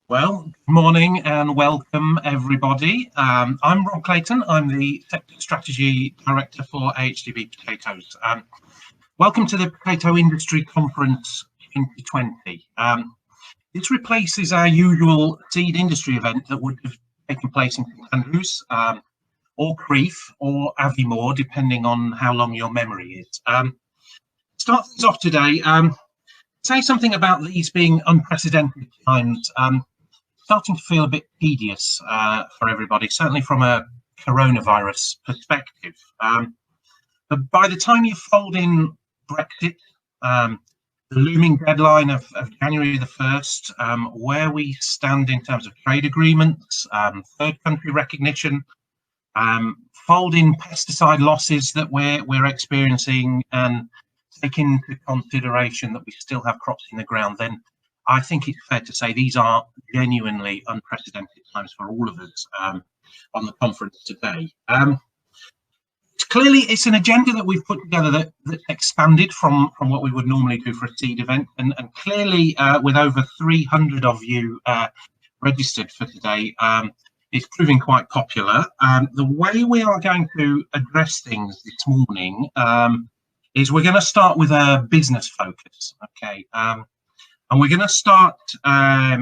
Well, good morning and welcome everybody. I'm Rob Clayton. I'm the Sector Strategy Director for AHDB Potatoes. Welcome to the Potato Industry Conference 2020. This replaces our usual seed industry event that would have taken place in St Andrews, or Crieff, or Aviemore, depending on how long your memory is. Start things off today. Say something about these being unprecedented times. Starting to feel a bit tedious for everybody, certainly from a coronavirus perspective. But by the time you fold in Brexit, the looming deadline of January the 1st, where we stand in terms of trade agreements, third country recognition, fold in pesticide losses that we're experiencing, and take into consideration that we still have crops in the ground, then I think it's fair to say these are genuinely unprecedented times for all of us on the conference today. Clearly, it's an agenda that we've put together that expanded from what we would normally do for a seed event, and clearly with over 300 of you registered for today, it's proving quite popular. The way we are going to address things this morning is we're going to start with a business focus, okay? And we're going to start at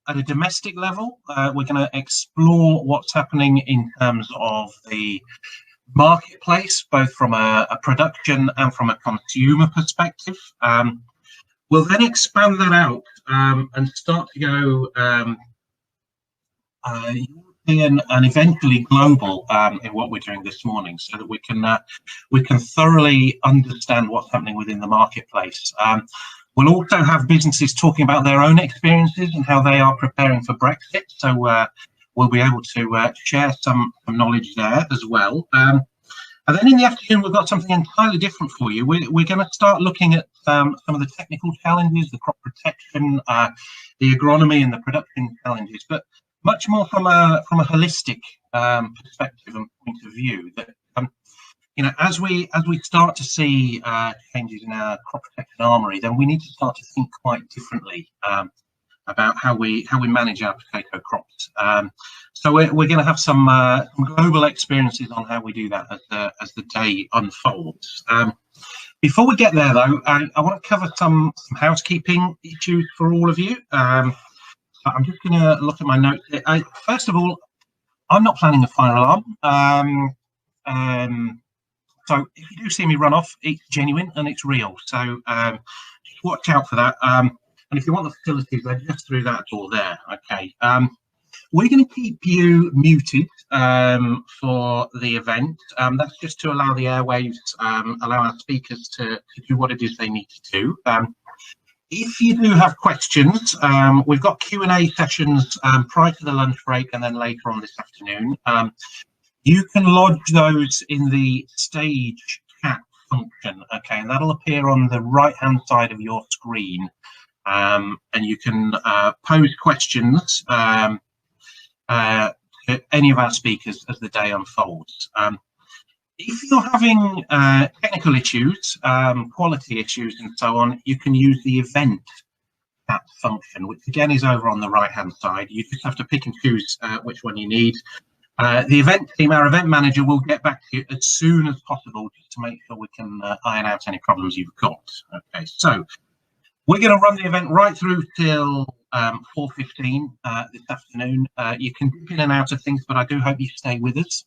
a domestic level. We're going to explore what's happening in terms of the marketplace, both from a production and from a consumer perspective. We'll then expand that out and start to go European and eventually global in what we're doing this morning, so that we can thoroughly understand what's happening within the marketplace. We'll also have businesses talking about their own experiences and how they are preparing for Brexit. So we'll be able to share some knowledge there as well. And then in the afternoon, we've got something entirely different for you. We're going to start looking at some of the technical challenges, the crop protection, the agronomy and the production challenges, but much more from a holistic perspective and point of view. That you know, as we start to see changes in our crop protection armory, then we need to start to think quite differently about how we manage our potato crops. So we're going to have some global experiences on how we do that as the day unfolds. Before we get there, though, I want to cover some housekeeping issues for all of you. I'm just going to look at my notes. First of all, I'm not planning a fire alarm. So if you do see me run off, it's genuine and it's real. So just watch out for that. And if you want the facilities, they're just through that door there. Okay. We're going to keep you muted for the event. That's just to allow the airwaves, allow our speakers to do what it is they need to do. If you do have questions, we've got Q&A sessions prior to the lunch break and then later on this afternoon. You can lodge those in the stage chat function, okay, and that'll appear on the right-hand side of your screen. And you can pose questions to any of our speakers as the day unfolds. If you're having technical issues, quality issues and so on, you can use the event chat function, which again is over on the right-hand side. You just have to pick and choose which one you need. The event team, our event manager, will get back to you as soon as possible just to make sure we can iron out any problems you've got. Okay, so we're going to run the event right through till 4:15 this afternoon. You can dip in and out of things, but I do hope you stay with us.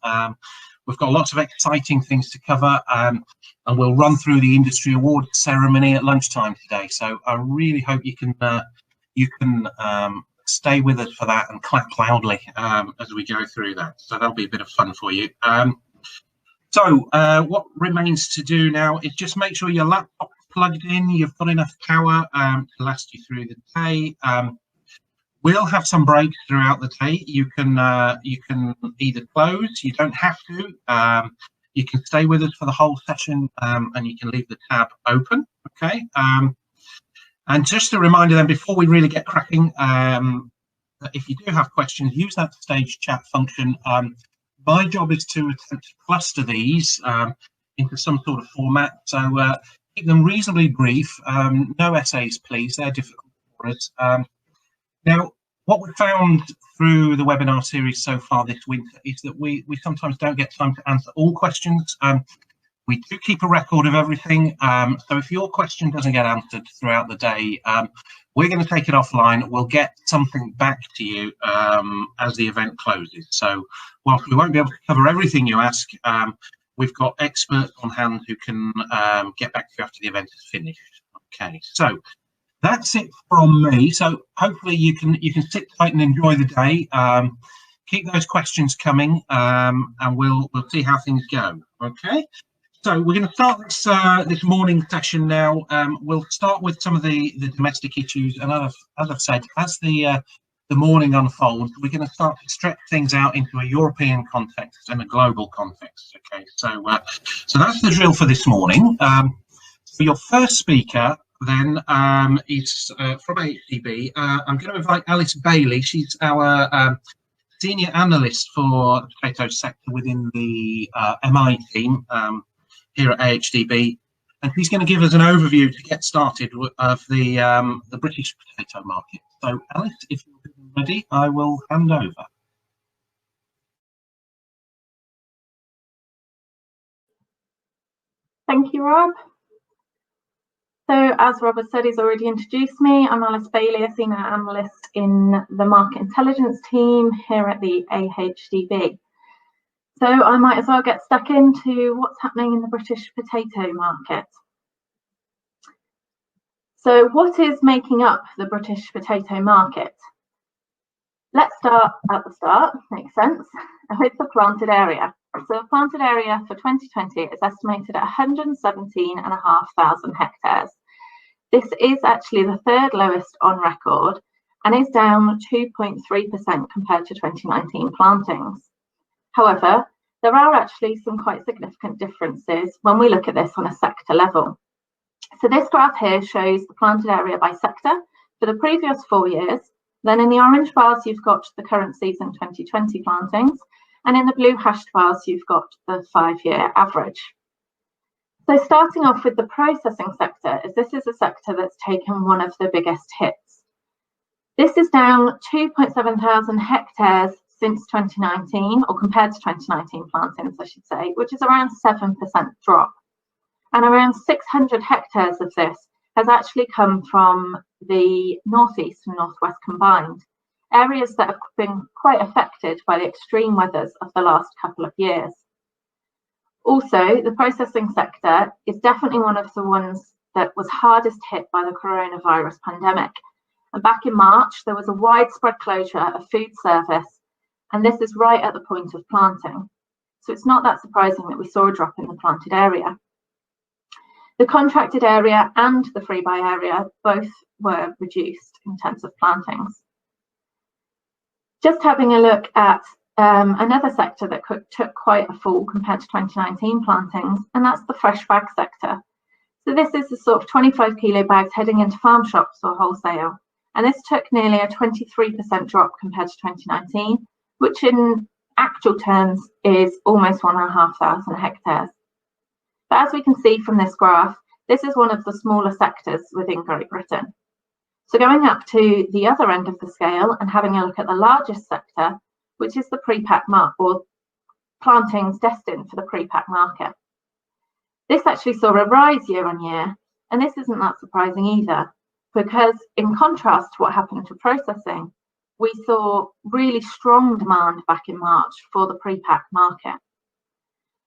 We've got lots of exciting things to cover, and we'll run through the industry awards ceremony at lunchtime today. So I really hope you can stay with us for that and clap loudly as we go through that. So that'll be a bit of fun for you. So what remains to do now is just make sure your laptop's plugged in, you've got enough power to last you through the day. We'll have some breaks throughout the day. You can either close, you don't have to. You can stay with us for the whole session, and you can leave the tab open, okay? And just a reminder then, before we really get cracking, if you do have questions, use that stage chat function. My job is to attempt to cluster these into some sort of format. So keep them reasonably brief. No essays, please. They're difficult for us. Now, What we've found through the webinar series so far this winter is that we sometimes don't get time to answer all questions. We do keep a record of everything, so if your question doesn't get answered throughout the day, we're going to take it offline. We'll get something back to you as the event closes. So whilst we won't be able to cover everything you ask, we've got experts on hand who can get back to you after the event is finished. Okay, so that's it from me. So hopefully you can sit tight and enjoy the day. Keep those questions coming, and we'll see how things go. Okay. So we're going to start this morning session now. We'll start with some of the domestic issues, and as I've said, as the morning unfolds, we're going to start to stretch things out into a European context and a global context. Okay, so that's the drill for this morning. So your first speaker then is from AHDB. I'm going to invite Baillie. She's our senior analyst for the potato sector within the MI team. Here at AHDB, and he's going to give us an overview to get started of the British potato market. So, Alice, if you're ready, I will hand over. Thank you, Rob. So, as Rob has said, he's already introduced me. I'm Alice Baillie, a senior analyst in the market intelligence team here at the AHDB. So I might as well get stuck into what's happening in the British potato market. So what is making up the British potato market? Let's start at the start, makes sense, with the planted area. So the planted area for 2020 is estimated at 117,500 hectares. This is actually the third lowest on record and is down 2.3% compared to 2019 plantings. However, there are actually some quite significant differences when we look at this on a sector level. So this graph here shows the planted area by sector for the previous 4 years. Then in the orange bars, you've got the current season 2020 plantings. And in the blue hashed bars, you've got the 5-year average. So starting off with the processing sector, as this is a sector that's taken one of the biggest hits. This is down 2,700 hectares since 2019, or compared to 2019 plantings, I should say, which is around 7% drop. And around 600 hectares of this has actually come from the northeast and northwest combined, areas that have been quite affected by the extreme weathers of the last couple of years. Also, the processing sector is definitely one of the ones that was hardest hit by the coronavirus pandemic. And back in March, there was a widespread closure of food service, and this is right at the point of planting. So it's not that surprising that we saw a drop in the planted area. The contracted area and the free buy area both were reduced in terms of plantings. Just having a look at another sector that took quite a fall compared to 2019 plantings, and that's the fresh bag sector. So this is the sort of 25 kilo bags heading into farm shops or wholesale, and this took nearly a 23% drop compared to 2019, which in actual terms is almost 1,500 hectares. But as we can see from this graph, this is one of the smaller sectors within Great Britain. So going up to the other end of the scale and having a look at the largest sector, which is the pre-pack market, or plantings destined for the pre-pack market. This actually saw a rise year on year, and this isn't that surprising either, because in contrast to what happened to processing, we saw really strong demand back in March for the pre-pack market.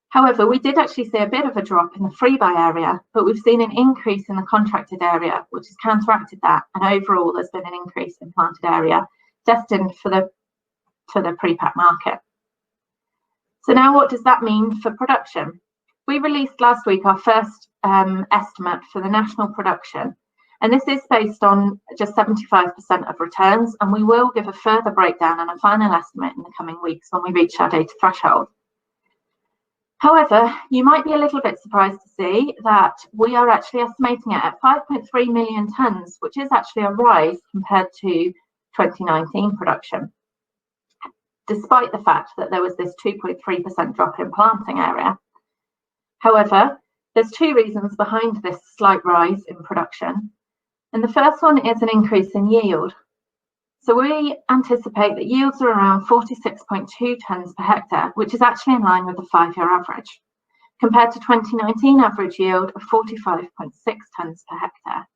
However, we did actually see a bit of a drop in the free buy area, but we've seen an increase in the contracted area, which has counteracted that. And overall, there's been an increase in planted area destined for the pre-pack market. So now what does that mean for production? We released last week our first estimate for the national production, and this is based on just 75% of returns, and we will give a further breakdown and a final estimate in the coming weeks when we reach our data threshold. However, you might be a little bit surprised to see that we are actually estimating it at 5.3 million tonnes, which is actually a rise compared to 2019 production, despite the fact that there was this 2.3% drop in planting area. However, there's two reasons behind this slight rise in production. And the first one is an increase in yield. So we anticipate that yields are around 46.2 tonnes per hectare, which is actually in line with the 5-year average, compared to 2019 average yield of 45.6 tonnes per hectare.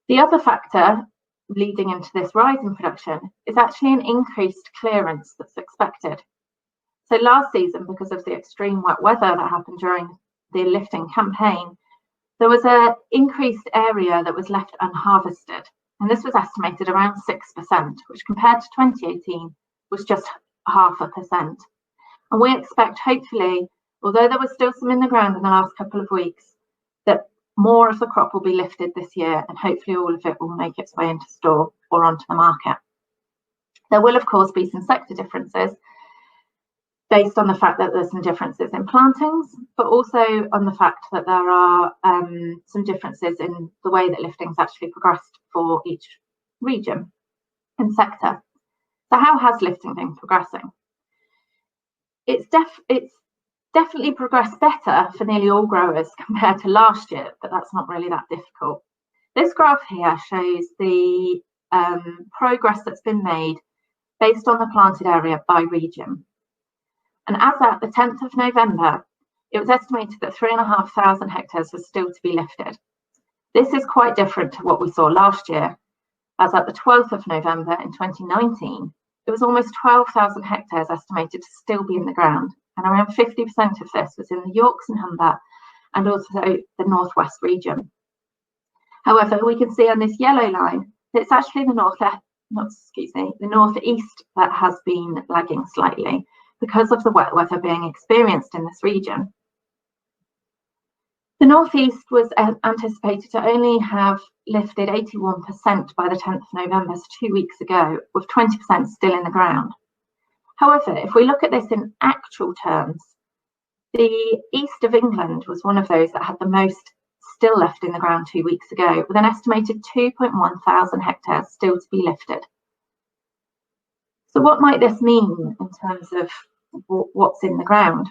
The other factor leading into this rise in production is actually an increased clearance that's expected. So last season, because of the extreme wet weather that happened during the lifting campaign, there was an increased area that was left unharvested. And this was estimated around 6%, which compared to 2018 was just 0.5%. And we expect, hopefully, although there was still some in the ground in the last couple of weeks, that more of the crop will be lifted this year, and hopefully all of it will make its way into store or onto the market. There will, of course, be some sector differences based on the fact that there's some differences in plantings, but also on the fact that there are some differences in the way that lifting's actually progressed for each region and sector. So how has lifting been progressing? It's definitely progressed better for nearly all growers compared to last year, but that's not really that difficult. This graph here shows the progress that's been made based on the planted area by region. And as at the 10th of November, it was estimated that 3,500 hectares was still to be lifted. This is quite different to what we saw last year, as at the 12th of November in 2019, it was almost 12,000 hectares estimated to still be in the ground, and around 50% of this was in the Yorks and Humber and also the Northwest region. However, we can see on this yellow line that it's actually the northeast that has been lagging slightly, because of the wet weather being experienced in this region. The northeast was anticipated to only have lifted 81% by the 10th of November, so 2 weeks ago, with 20% still in the ground. However, if we look at this in actual terms, the east of England was one of those that had the most still left in the ground 2 weeks ago, with an estimated 2,100 hectares still to be lifted. So what might this mean in terms of what's in the ground?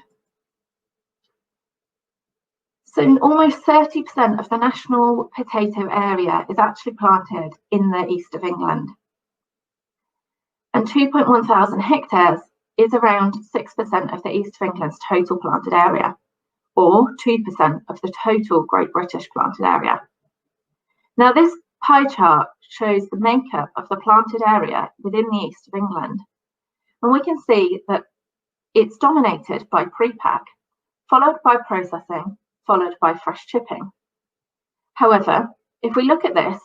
So almost 30% of the national potato area is actually planted in the east of England. And 2,100 hectares is around 6% of the east of England's total planted area, or 2% of the total Great British planted area. Now this pie chart shows the makeup of the planted area within the east of England. And we can see that it's dominated by pre-pack, followed by processing, followed by fresh chipping. However, if we look at this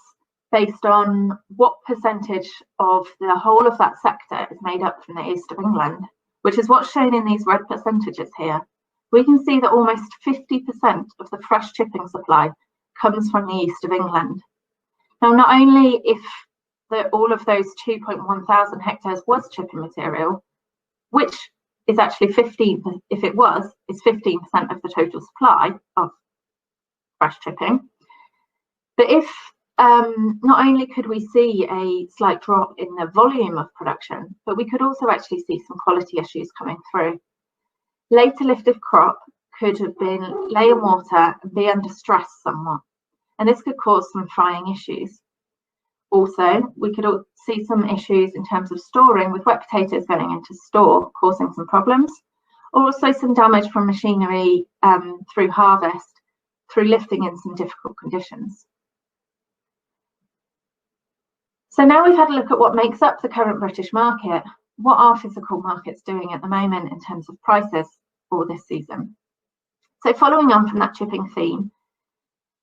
based on what percentage of the whole of that sector is made up from the east of England, which is what's shown in these red percentages here, we can see that almost 50% of the fresh chipping supply comes from the east of England. Now, not only if all of those 2,100 hectares was chipping material, which is actually 15, if it was, is 15% of the total supply of fresh chipping. But if not only could we see a slight drop in the volume of production, but we could also actually see some quality issues coming through. Later lifted crop could have been lay in water and be under stress somewhat, and this could cause some frying issues. Also, we could see some issues in terms of storing, with wet potatoes going into store, causing some problems, or also some damage from machinery through harvest, through lifting in some difficult conditions. So now we've had a look at what makes up the current British market. What are physical markets doing at the moment in terms of prices for this season? So following on from that chipping theme,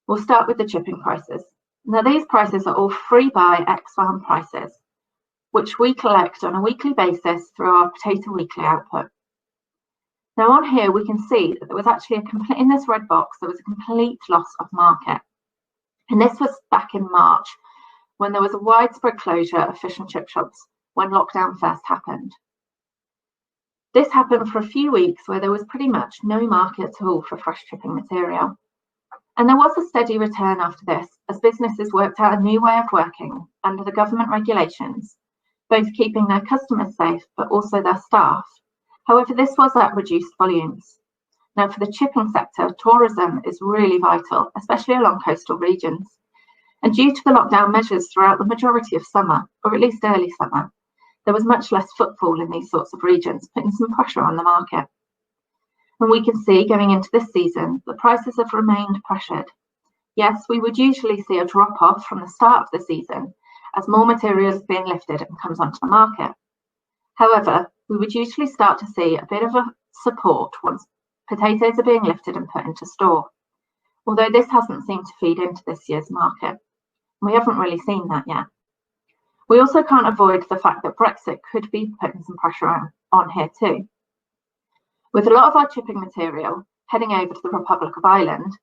we'll start with the chipping prices. Now these prices are all free buy ex-farm prices, which we collect on a weekly basis through our Potato Weekly output. Now on here we can see that there was actually in this red box, there was a complete loss of market. And this was back in March, when there was a widespread closure of fish and chip shops when lockdown first happened. This happened for a few weeks where there was pretty much no market at all for fresh chipping material. And there was a steady return after this, as businesses worked out a new way of working under the government regulations, both keeping their customers safe, but also their staff. However, this was at reduced volumes. Now for the chipping sector, tourism is really vital, especially along coastal regions. And due to the lockdown measures throughout the majority of summer, or at least early summer, there was much less footfall in these sorts of regions, putting some pressure on the market. And we can see going into this season, the prices have remained pressured. Yes, we would usually see a drop off from the start of the season as more material is being lifted and comes onto the market. However, we would usually start to see a bit of a support once potatoes are being lifted and put into store, although this hasn't seemed to feed into this year's market. We haven't really seen that yet. We also can't avoid the fact that Brexit could be putting some pressure on here too. With a lot of our chipping material heading over to the Republic of Ireland,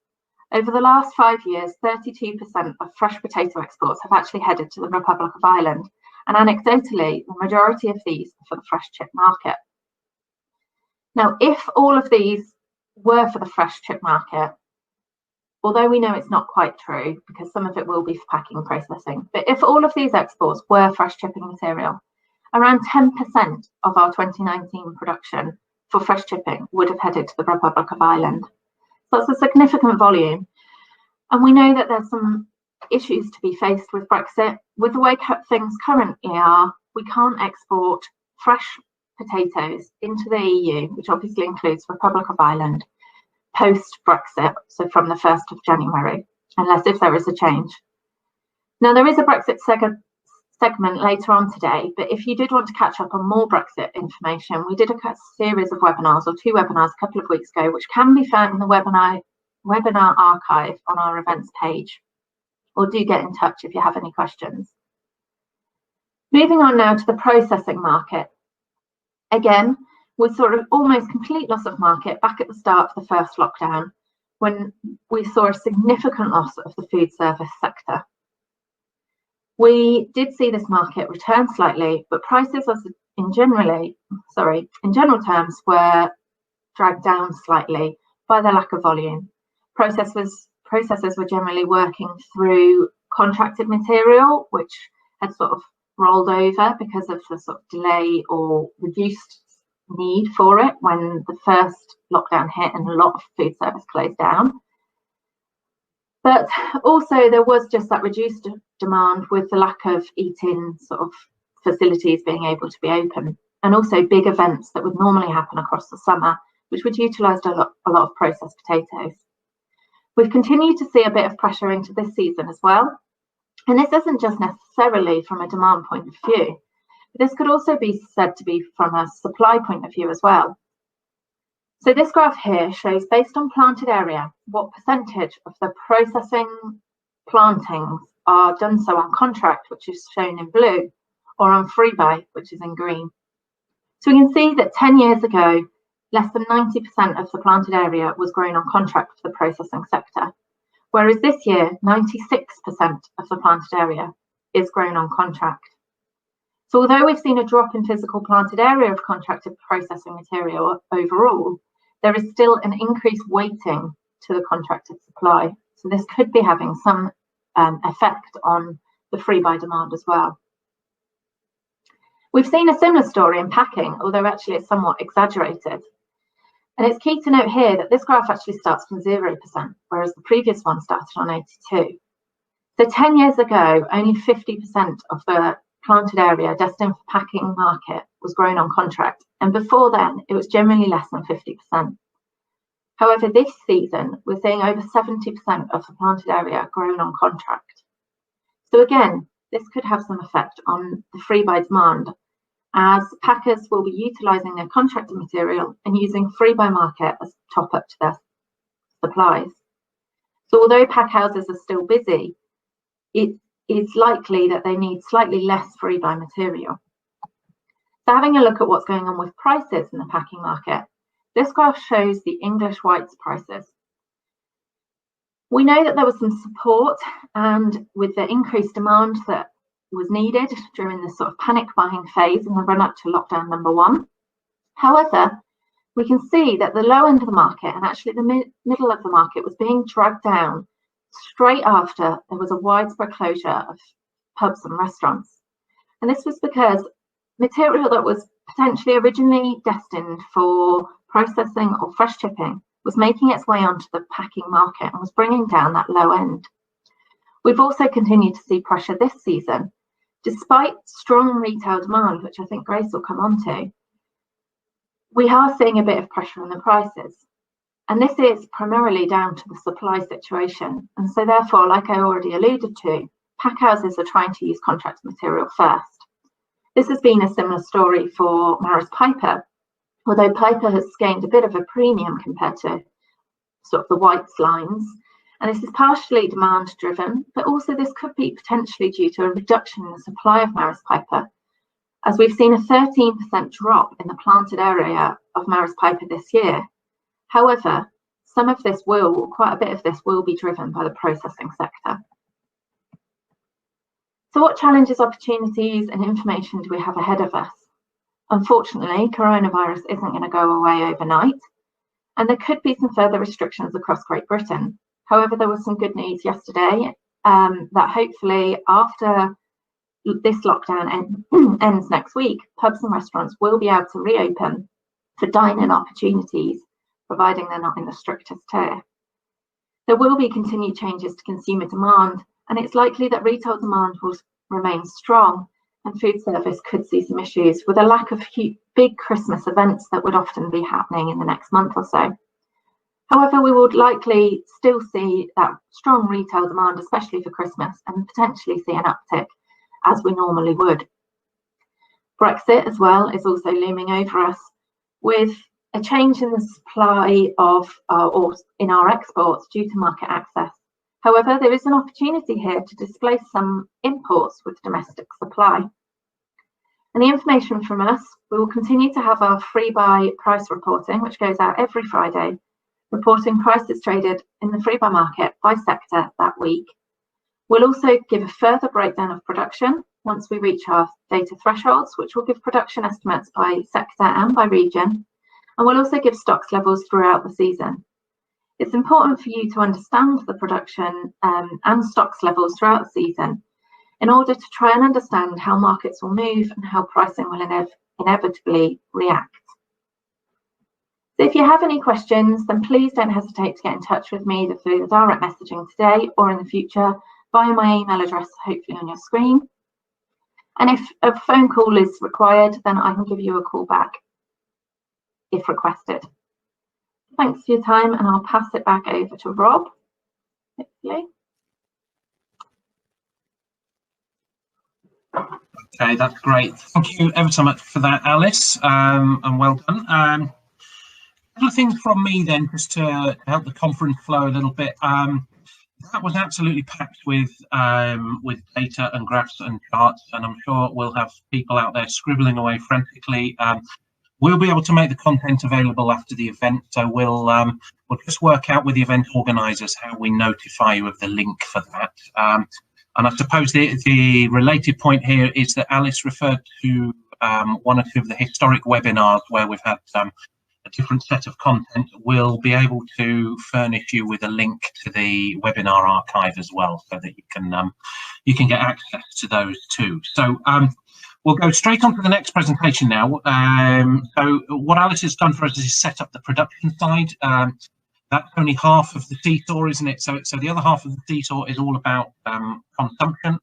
over the last 5 years, 32% of fresh potato exports have actually headed to the Republic of Ireland, and anecdotally, the majority of these are for the fresh chip market. Now, if all of these were for the fresh chip market, although we know it's not quite true because some of it will be for packing and processing, but if all of these exports were fresh chipping material, around 10% of our 2019 production for fresh chipping would have headed to the Republic of Ireland. So it's a significant volume. And we know that there's some issues to be faced with Brexit. With the way things currently are, we can't export fresh potatoes into the EU, which obviously includes Republic of Ireland, post-Brexit, so from the 1st of January, unless if there is a change. Now, there is a Brexit segment later on today, but if you did want to catch up on more Brexit information, we did a series of webinars, or 2 webinars a couple of weeks ago, which can be found in the webinar archive on our events page, or do get in touch if you have any questions. Moving on now to the processing market. Again, we saw an almost complete loss of market back at the start of the first lockdown, when we saw a significant loss of the food service sector. We did see this market return slightly, but prices in general terms were dragged down slightly by the lack of volume. Processors were generally working through contracted material, which had sort of rolled over because of the sort of delay or reduced need for it when the first lockdown hit and a lot of food service closed down. But also there was just that reduced demand with the lack of eating sort of facilities being able to be open, and also big events that would normally happen across the summer, which would utilise a lot of processed potatoes. We've continued to see a bit of pressure into this season as well. And this isn't just necessarily from a demand point of view. This could also be said to be from a supply point of view as well. So this graph here shows, based on planted area, what percentage of the processing plantings are done so on contract, which is shown in blue, or on free buy, which is in green. So we can see that 10 years ago, less than 90% of the planted area was grown on contract for the processing sector, whereas this year, 96% of the planted area is grown on contract. So although we've seen a drop in physical planted area of contracted processing material overall, there is still an increased weighting to the contracted supply. So this could be having some effect on the free buy demand as well. We've seen a similar story in packing, although actually it's somewhat exaggerated. And it's key to note here that this graph actually starts from 0%, whereas the previous one started on 82. So 10 years ago, only 50% of the planted area destined for packing market was grown on contract, and before then it was generally less than 50%. However, this season we're seeing over 70% of the planted area grown on contract. So again, this could have some effect on the free buy demand, as packers will be utilising their contracted material and using free buy market as top up to their supplies. So although pack houses are still busy, it is likely that they need slightly less free buy material. So having a look at what's going on with prices in the packing market, this graph shows the English whites prices. We know that there was some support, and with the increased demand that was needed during this sort of panic buying phase in the run up to lockdown number 1. However, we can see that the low end of the market, and actually the middle of the market, was being dragged down straight after there was a widespread closure of pubs and restaurants. And this was because material that was potentially originally destined for processing or fresh chipping was making its way onto the packing market and was bringing down that low end. We've also continued to see pressure this season. Despite strong retail demand, which I think Grace will come on to, we are seeing a bit of pressure on the prices. And this is primarily down to the supply situation. And so therefore, like I already alluded to, packhouses are trying to use contract material first. This has been a similar story for Maris Piper, although Piper has gained a bit of a premium compared to sort of the whites lines. And this is partially demand driven, but also this could be potentially due to a reduction in the supply of Maris Piper, as we've seen a 13% drop in the planted area of Maris Piper this year. However, some of this quite a bit of this will be driven by the processing sector. So what challenges, opportunities and information do we have ahead of us? Unfortunately, coronavirus isn't going to go away overnight, and there could be some further restrictions across Great Britain. However, there was some good news yesterday that hopefully after this lockdown ends next week, pubs and restaurants will be able to reopen for dine-in opportunities, providing they're not in the strictest tier. There will be continued changes to consumer demand, and it's likely that retail demand will remain strong and food service could see some issues with a lack of big Christmas events that would often be happening in the next month or so. However, we would likely still see that strong retail demand, especially for Christmas, and potentially see an uptick as we normally would. Brexit as well is also looming over us, with a change in the supply of or in our exports due to market access. However, there is an opportunity here to displace some imports with domestic supply. And the information from us, we will continue to have our free buy price reporting, which goes out every Friday, reporting prices traded in the free buy market by sector that week. We'll also give a further breakdown of production once we reach our data thresholds, which will give production estimates by sector and by region. And we'll also give stocks levels throughout the season. It's important for you to understand the production and stocks levels throughout the season in order to try and understand how markets will move and how pricing will inevitably react. So if you have any questions, then please don't hesitate to get in touch with me either through the direct messaging today or in the future via my email address, hopefully on your screen. And if a phone call is required, then I can give you a call back if requested. Thanks for your time, and I'll pass it back over to Rob, hopefully. Okay, that's great. Thank you ever so much for that, Alice, and well done. A couple of things from me then, just to help the conference flow a little bit. That was absolutely packed with data and graphs and charts, and I'm sure we'll have people out there scribbling away frantically. We'll be able to make the content available after the event, so we'll just work out with the event organisers how we notify you of the link for that. And I suppose the related point here is that Alice referred to one or two of the historic webinars where we've had a different set of content. We'll be able to furnish you with a link to the webinar archive as well, so that you can get access to those too. So we'll go straight on to the next presentation now. So what Alice has done for us is set up the production side. That's only half of the seesaw, isn't it? So the other half of the seesaw is all about consumption.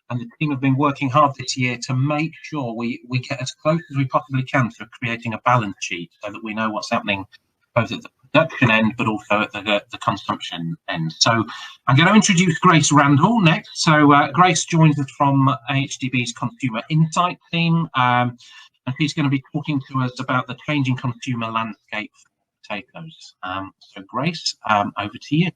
And the team have been working hard this year to make sure we get as close as we possibly can to creating a balance sheet so that we know what's happening both at the production end but also at the consumption end. So I'm going to introduce Grace Randall next. So Grace joins us from AHDB's Consumer Insight team, and she's going to be talking to us about the changing consumer landscape for potatoes. So Grace, over to you.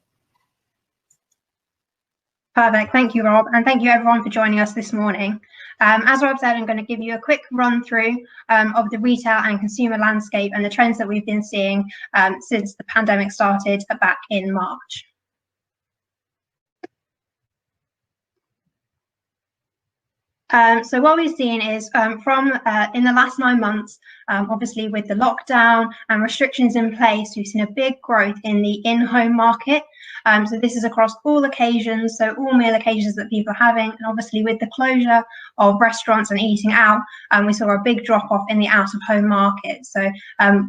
Perfect. Thank you, Rob. And thank you, everyone, for joining us this morning. As Rob said, I'm going to give you a quick run through of the retail and consumer landscape and the trends that we've been seeing since the pandemic started back in March. So what we've seen is from in the last 9 months, obviously with the lockdown and restrictions in place, we've seen a big growth in the in-home market. So this is across all occasions, so all meal occasions that people are having. And obviously with the closure of restaurants and eating out, we saw a big drop off in the out-of-home market. So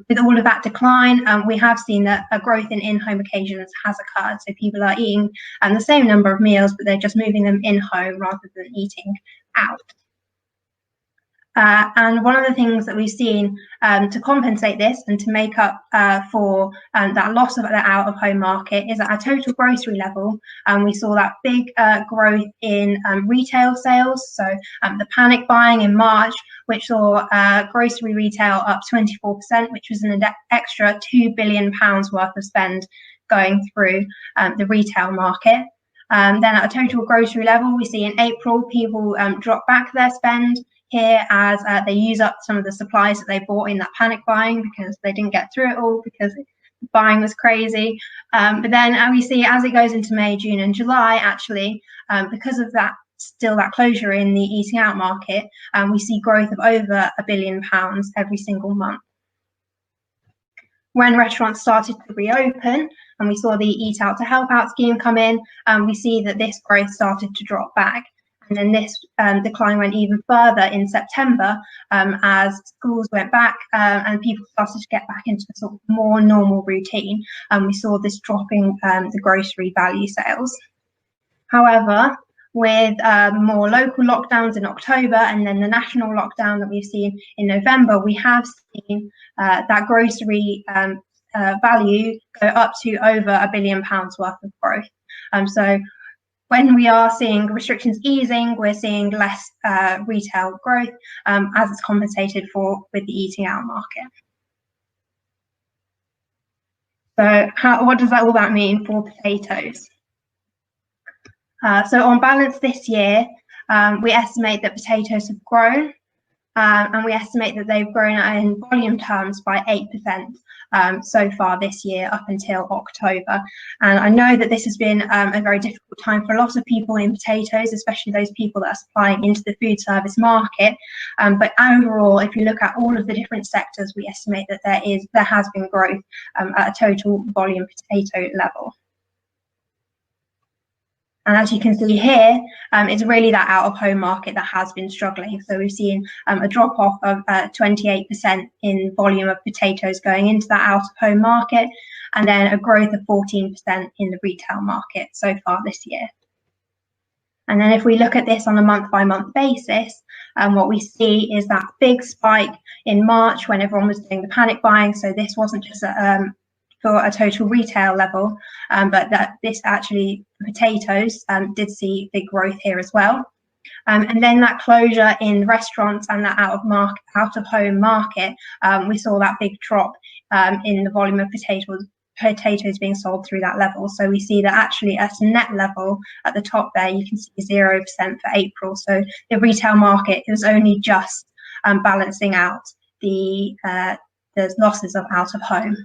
with all of that decline, we have seen that a growth in in-home occasions has occurred. So people are eating the same number of meals, but they're just moving them in-home rather than eating out. And one of the things that we've seen to compensate this and to make up for that loss of the out-of-home market is at a total grocery level. We saw that big growth in retail sales. So the panic buying in March, which saw grocery retail up 24%, which was an extra £2 billion worth of spend going through the retail market. Then at a total grocery level, we see in April, people drop back their spend here as they use up some of the supplies that they bought in that panic buying because they didn't get through it all because buying was crazy. But then we see as it goes into May, June and July, actually, because of that, still that closure in the eating out market, we see growth of over £1 billion every single month. When restaurants started to reopen and we saw the Eat Out to Help Out scheme come in, we see that this growth started to drop back. And then this decline went even further in September as schools went back and people started to get back into a sort of more normal routine. We saw this dropping the grocery value sales. However, with more local lockdowns in October and then the national lockdown that we've seen in November, we have seen that grocery value go up to over £1 billion worth of growth. So when we are seeing restrictions easing, we're seeing less retail growth as it's compensated for with the eating out market. So what does all that mean for potatoes? So on balance this year, we estimate that potatoes have grown and we estimate that they've grown in volume terms by 8% so far this year up until October. And I know that this has been a very difficult time for a lot of people in potatoes, especially those people that are supplying into the food service market. But overall, if you look at all of the different sectors, we estimate that there has been growth at a total volume potato level. And as you can see here, it's really that out-of-home market that has been struggling. So we've seen a drop-off of 28% in volume of potatoes going into that out-of-home market, and then a growth of 14% in the retail market so far this year. And then if we look at this on a month-by-month basis, what we see is that big spike in March when everyone was doing the panic buying. So this wasn't just for a total retail level, but that this actually potatoes did see big growth here as well. And then that closure in restaurants and that out-of-home market, we saw that big drop in the volume of potatoes being sold through that level. So we see that actually at a net level at the top there, you can see 0% for April. So the retail market was only just balancing out the losses of out-of-home.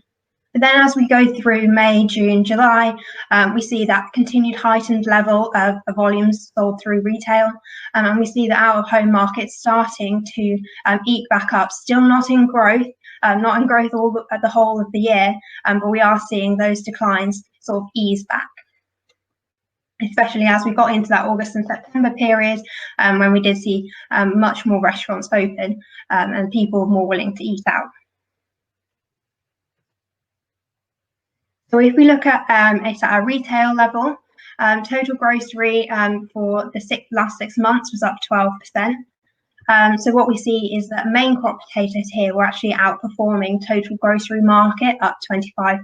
But then as we go through May, June, July, we see that continued heightened level of volumes sold through retail. And we see the out-of-home market starting to eke back up, still not in growth, the whole of the year, but we are seeing those declines sort of ease back. Especially as we got into that August and September period, when we did see much more restaurants open and people more willing to eat out. So if we look at it at a retail level, total grocery for the last 6 months was up 12%. So what we see is that main crop potatoes here were actually outperforming total grocery market up 25%.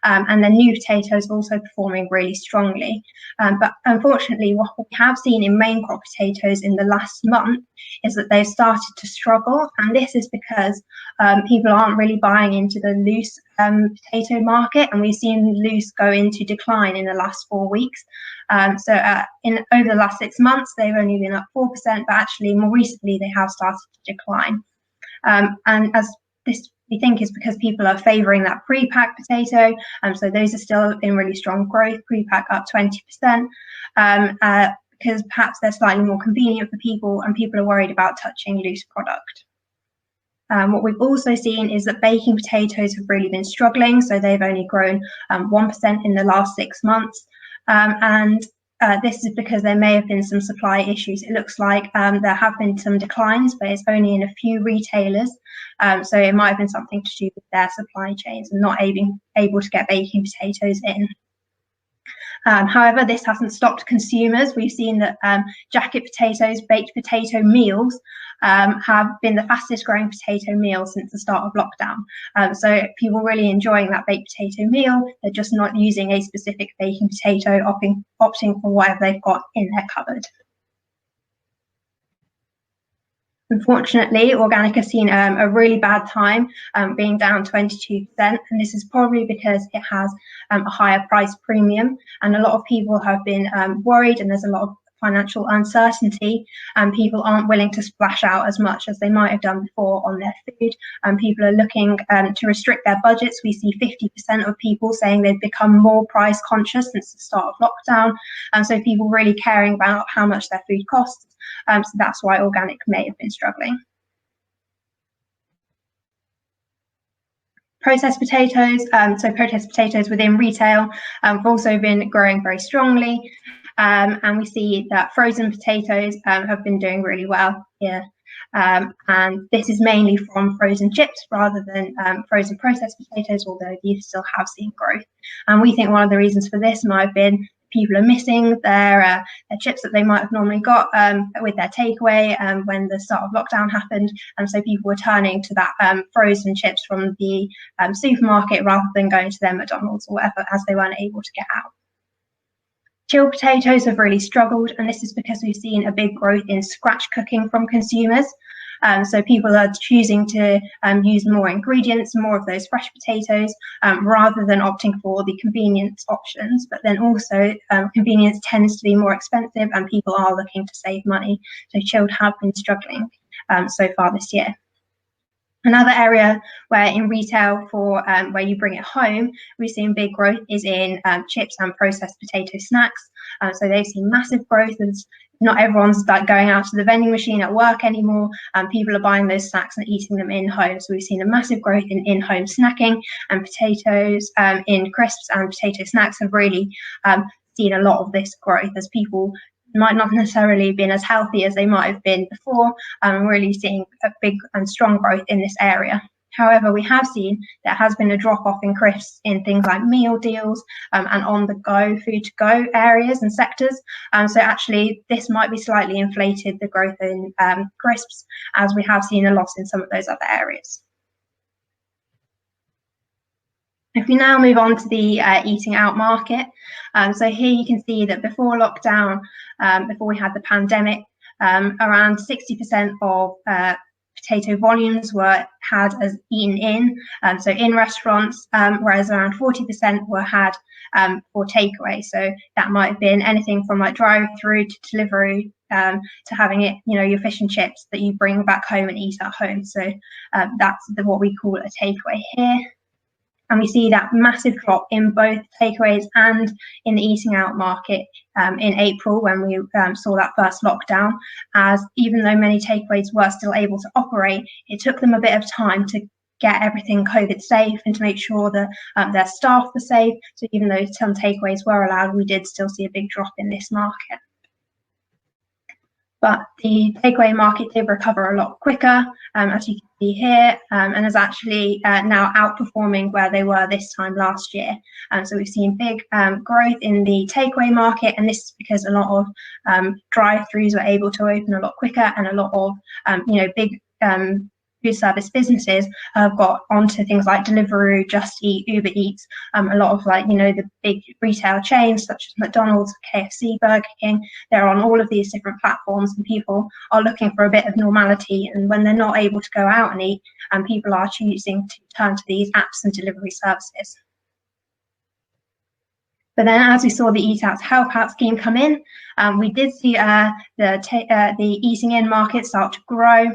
And then new potatoes also performing really strongly. But unfortunately, what we have seen in main crop potatoes in the last month is that they've started to struggle. And this is because people aren't really buying into the loose potato market. And we've seen loose go into decline in the last 4 weeks. So over the last 6 months, they've only been up 4%, but actually more recently they have started to decline. And as this we think is because people are favouring that pre-pack potato, so those are still in really strong growth. Pre-pack up 20%, because perhaps they're slightly more convenient for people and people are worried about touching loose product. What we've also seen is that baking potatoes have really been struggling, so they've only grown 1% in the last 6 months, and this is because there may have been some supply issues. It looks like there have been some declines, but it's only in a few retailers, so it might have been something to do with their supply chains and not able to get baking potatoes in. However, this hasn't stopped consumers. We've seen that jacket potatoes, baked potato meals, have been the fastest growing potato meal since the start of lockdown. So people really enjoying that baked potato meal. They're just not using a specific baking potato, opting for whatever they've got in their cupboard. Unfortunately, organic has seen a really bad time, being down 22%, and this is probably because it has a higher price premium, and a lot of people have been worried, and there's a lot of financial uncertainty, and people aren't willing to splash out as much as they might have done before on their food, and people are looking to restrict their budgets. We see 50% of people saying they've become more price conscious since the start of lockdown, and so people really caring about how much their food costs. So that's why organic may have been struggling. Processed potatoes, so processed potatoes within retail have also been growing very strongly, and we see that frozen potatoes have been doing really well here. And this is mainly from frozen chips rather than frozen processed potatoes, although these still have seen growth. And we think one of the reasons for this might have been people are missing their chips that they might have normally got with their takeaway when the start of lockdown happened, and so people were turning to that frozen chips from the supermarket rather than going to their McDonald's or whatever, as they weren't able to get out. Chilled potatoes have really struggled, and this is because we've seen a big growth in scratch cooking from consumers. So people are choosing to use more ingredients, more of those fresh potatoes, rather than opting for the convenience options. But then also convenience tends to be more expensive and people are looking to save money. So chilled have been struggling so far this year. Another area where in retail for where you bring it home, we've seen big growth is in chips and processed potato snacks. So they've seen massive growth, as not everyone's like going out to the vending machine at work anymore. People are buying those snacks and eating them in home. So we've seen a massive growth in home snacking, and potatoes in crisps and potato snacks have really seen a lot of this growth, as people might not necessarily been as healthy as they might have been before, really seeing a big and strong growth in this area. However, we have seen there has been a drop-off in crisps in things like meal deals and on-the-go, food-to-go areas and sectors. So actually, this might be slightly inflated the growth in crisps, as we have seen a loss in some of those other areas. If we now move on to the eating out market, so here you can see that before lockdown, before we had the pandemic, around 60% of potato volumes were had as eaten in, so in restaurants, whereas around 40% were had for takeaway. So that might have been anything from like drive-through to delivery, to having it, you know, your fish and chips that you bring back home and eat at home. So that's what we call a takeaway here. And we see that massive drop in both takeaways and in the eating out market in April, when we saw that first lockdown, as even though many takeaways were still able to operate, it took them a bit of time to get everything COVID safe and to make sure that their staff were safe. So even though some takeaways were allowed, we did still see a big drop in this market. But the takeaway market did recover a lot quicker, as you can see here, and is actually now outperforming where they were this time last year. So we've seen big growth in the takeaway market, and this is because a lot of drive-throughs were able to open a lot quicker, and a lot of big food service businesses have got onto things like Deliveroo, Just Eat, Uber Eats, a lot of the big retail chains such as McDonald's, KFC, Burger King. They're on all of these different platforms, and people are looking for a bit of normality. And when they're not able to go out and eat, people are choosing to turn to these apps and delivery services. But then, as we saw the Eat Out Help Out scheme come in, we did see the eating in market start to grow.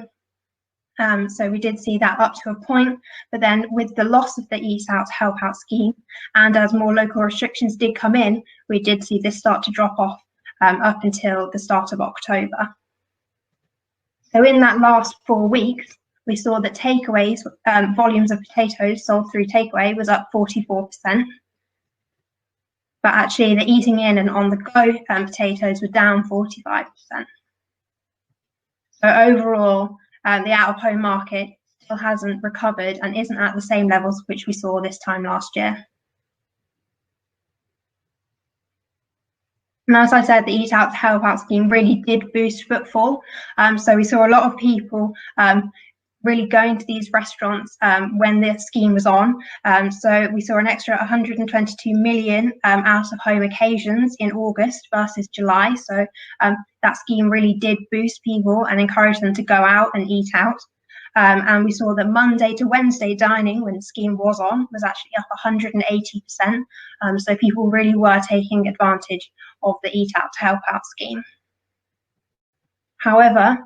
So we did see that up to a point, but then with the loss of the Eat Out Help Out scheme, and as more local restrictions did come in, we did see this start to drop off up until the start of October. So in that last 4 weeks, we saw that takeaways, volumes of potatoes sold through takeaway was up 44%. But actually the eating in and on the go potatoes were down 45%. So overall, the out-of-home market still hasn't recovered and isn't at the same levels which we saw this time last year. And as I said, the Eat Out to Help Out scheme really did boost footfall. So we saw a lot of people really going to these restaurants when the scheme was on. So we saw an extra 122 million out of home occasions in August versus July. So that scheme really did boost people and encourage them to go out and eat out. And we saw that Monday to Wednesday dining, when the scheme was on, was actually up 180%. So people really were taking advantage of the Eat Out to Help Out scheme. However,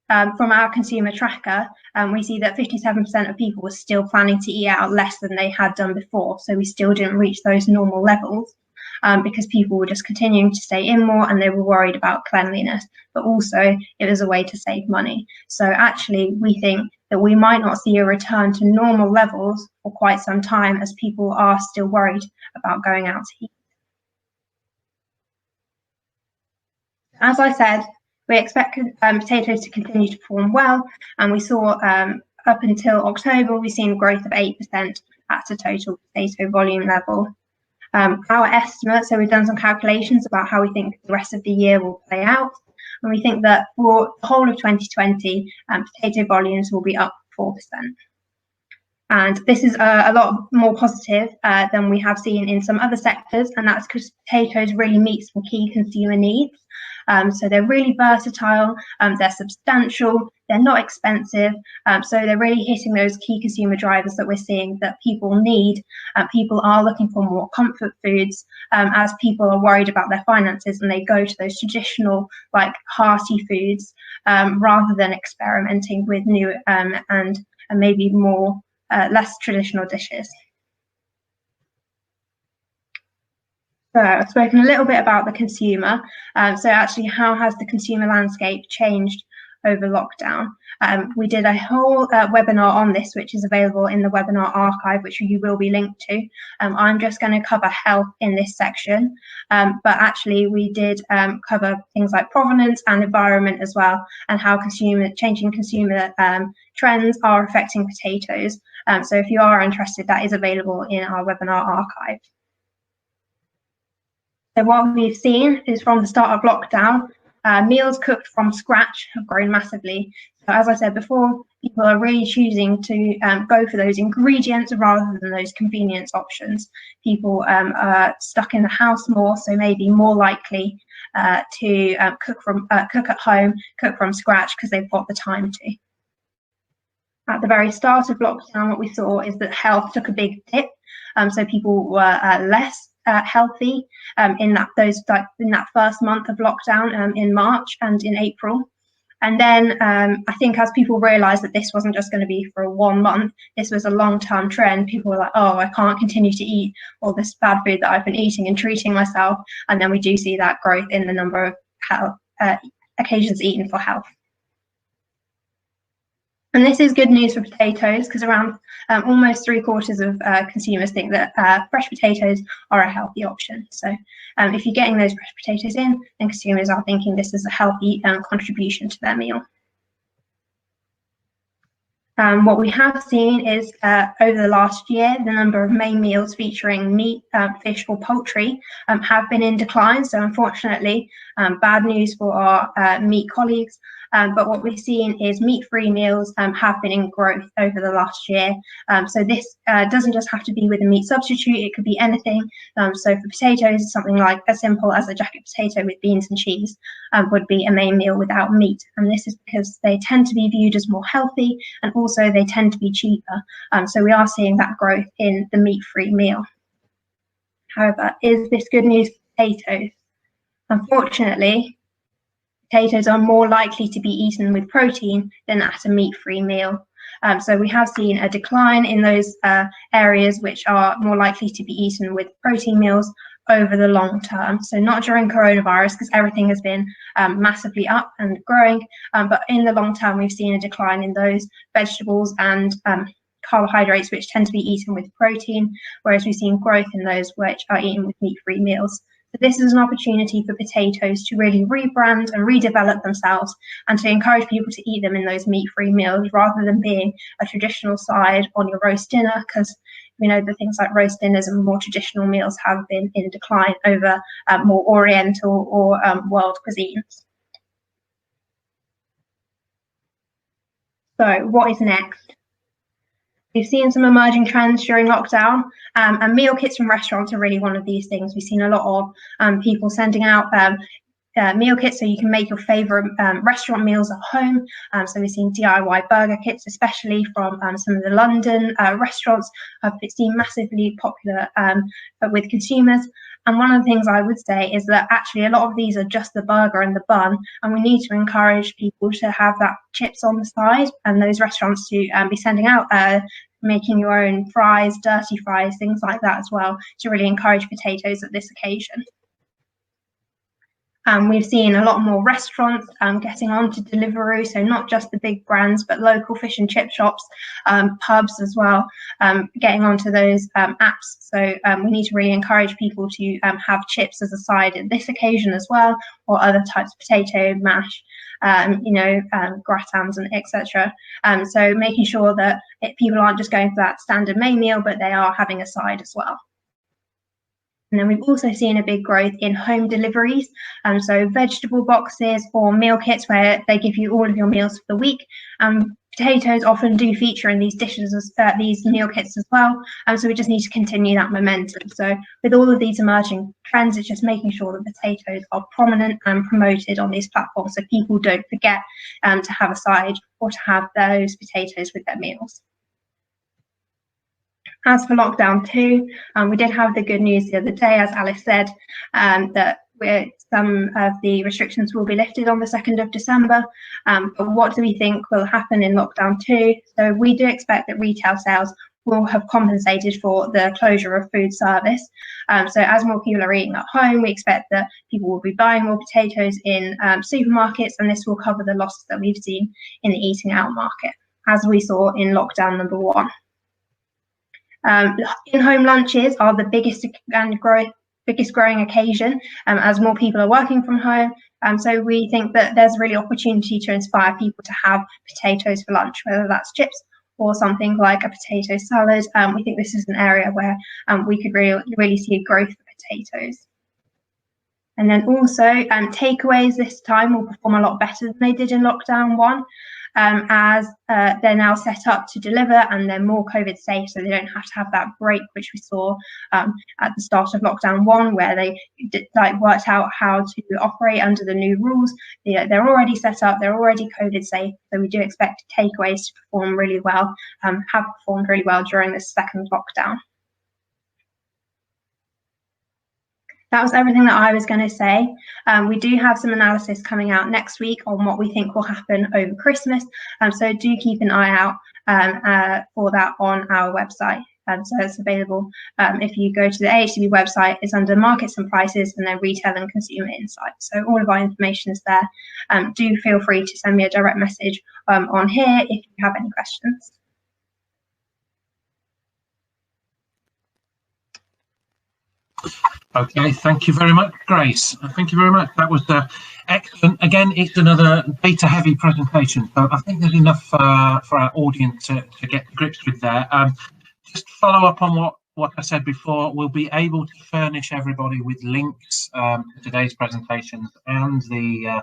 from our consumer tracker, we see that 57% of people were still planning to eat out less than they had done before. So we still didn't reach those normal levels because people were just continuing to stay in more and they were worried about cleanliness, but also it was a way to save money. So actually, we think that we might not see a return to normal levels for quite some time as people are still worried about going out to eat. As I said, we expect potatoes to continue to perform well, and we saw up until October, we've seen growth of 8% at a total potato volume level. Our estimate, so we've done some calculations about how we think the rest of the year will play out, and we think that for the whole of 2020, potato volumes will be up 4%. And this is a lot more positive than we have seen in some other sectors, and that's because potatoes really meet some key consumer needs. So they're really versatile, they're substantial, they're not expensive, so they're really hitting those key consumer drivers that we're seeing that people need. People are looking for more comfort foods as people are worried about their finances and they go to those traditional, like hearty foods rather than experimenting with new and maybe more less traditional dishes. So I've spoken a little bit about the consumer. So actually, how has the consumer landscape changed over lockdown? We did a whole webinar on this, which is available in the webinar archive, which you will be linked to. I'm just going to cover health in this section, but actually we did cover things like provenance and environment as well, and how changing consumer trends are affecting potatoes. So if you are interested, that is available in our webinar archive. So what we've seen is from the start of lockdown, meals cooked from scratch have grown massively. So as I said before, people are really choosing to go for those ingredients rather than those convenience options. People are stuck in the house more, so maybe more likely to cook at home, cook from scratch because they've got the time to. At the very start of lockdown, what we saw is that health took a big dip. So people were less healthy in that first month of lockdown in March and in April. And then I think as people realised that this wasn't just going to be for 1 month, this was a long-term trend. People were like, oh, I can't continue to eat all this bad food that I've been eating and treating myself. And then we do see that growth in the number of health, occasions eaten for health. And this is good news for potatoes because around almost 3/4 of consumers think that fresh potatoes are a healthy option. So if you're getting those fresh potatoes in, then consumers are thinking this is a healthy contribution to their meal. What we have seen is over the last year, the number of main meals featuring meat, fish or poultry have been in decline. So unfortunately, bad news for our meat colleagues. But what we've seen is meat-free meals have been in growth over the last year. So this doesn't just have to be with a meat substitute, it could be anything. So for potatoes, something like as simple as a jacket potato with beans and cheese would be a main meal without meat. And this is because they tend to be viewed as more healthy and also they tend to be cheaper. So we are seeing that growth in the meat-free meal. However, is this good news for potatoes? Unfortunately, potatoes are more likely to be eaten with protein than at a meat-free meal. So we have seen a decline in those areas which are more likely to be eaten with protein meals over the long term. So not during coronavirus, because everything has been massively up and growing, but in the long term, we've seen a decline in those vegetables and carbohydrates, which tend to be eaten with protein, whereas we've seen growth in those which are eaten with meat-free meals. So this is an opportunity for potatoes to really rebrand and redevelop themselves and to encourage people to eat them in those meat-free meals rather than being a traditional side on your roast dinner, because we know that things like roast dinners and more traditional meals have been in decline over more oriental or world cuisines. So what is next? We've seen some emerging trends during lockdown, and meal kits from restaurants are really one of these things. We've seen a lot of people sending out meal kits so you can make your favorite restaurant meals at home. So we've seen DIY burger kits, especially from some of the London restaurants, have been massively popular with consumers. And one of the things I would say is that actually a lot of these are just the burger and the bun, and we need to encourage people to have that chips on the side, and those restaurants to be sending out making your own fries, dirty fries, things like that as well, to really encourage potatoes at this occasion. We've seen a lot more restaurants getting on to Deliveroo, so not just the big brands, but local fish and chip shops, pubs as well, getting onto those apps. So we need to really encourage people to have chips as a side at this occasion as well, or other types of potato mash, gratins and etc. So making sure that people aren't just going for that standard main meal, but they are having a side as well. And then we've also seen a big growth in home deliveries. So vegetable boxes or meal kits where they give you all of your meals for the week. Potatoes often do feature in these dishes, these meal kits as well. So we just need to continue that momentum. So with all of these emerging trends, it's just making sure that potatoes are prominent and promoted on these platforms so people don't forget to have a side or to have those potatoes with their meals. As for lockdown 2, we did have the good news the other day, as Alice said, that some of the restrictions will be lifted on the 2nd of December. But what do we think will happen in lockdown 2? So we do expect that retail sales will have compensated for the closure of food service. So as more people are eating at home, we expect that people will be buying more potatoes in supermarkets, and this will cover the losses that we've seen in the eating out market, as we saw in lockdown number 1. In-home lunches are the biggest growing occasion as more people are working from home. So we think that there's really opportunity to inspire people to have potatoes for lunch, whether that's chips or something like a potato salad. We think this is an area where we could really see a growth for potatoes. And then also takeaways this time will perform a lot better than they did in lockdown 1. As they're now set up to deliver and they're more COVID safe, so they don't have to have that break which we saw at the start of lockdown 1, where they worked out how to operate under the new rules. They're already set up, they're already COVID safe, so we do expect takeaways to perform really well, have performed really well during this 2nd lockdown. That was everything that I was going to say. We do have some analysis coming out next week on what we think will happen over Christmas. So do keep an eye out for that on our website. So it's available if you go to the AHDB website. It's under markets and prices and then retail and consumer insights. So all of our information is there. Do feel free to send me a direct message on here if you have any questions. Okay, thank you very much, Grace. Thank you very much. That was excellent. Again, it's another data-heavy presentation, so I think there's enough for our audience to get to grips with there. Just to follow up on what I said before, we'll be able to furnish everybody with links to today's presentations and the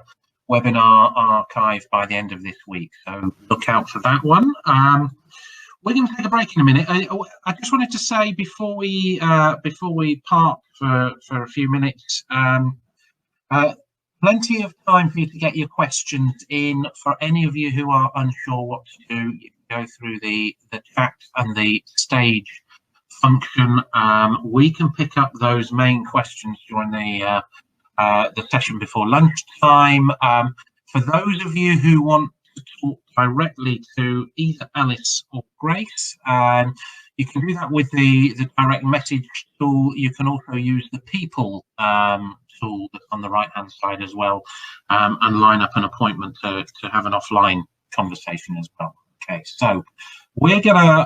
webinar archive by the end of this week, so look out for that one. We're going to take a break in a minute. I just wanted to say before we part for a few minutes, plenty of time for you to get your questions in. For any of you who are unsure what to do, you can go through the chat and the stage function. We can pick up those main questions during the session before lunchtime. For those of you who want to talk directly to either Alice or Grace, You can do that with the direct message tool. You can also use the people tool that's on the right hand side as well, and line up an appointment to have an offline conversation as well. Okay, so we're gonna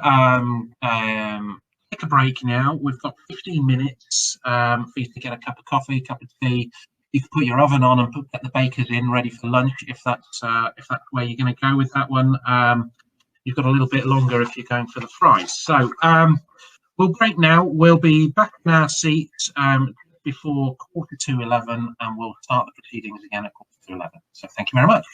take a break now. We've got 15 minutes for you to get a cup of coffee, cup of tea. You can put your oven on and get the bakers in ready for lunch if that's where you're going to go with that one. You've got a little bit longer if you're going for the fries. So we'll break now. We'll be back in our seats before 11:45, and we'll start the proceedings again at 11:45. So thank you very much.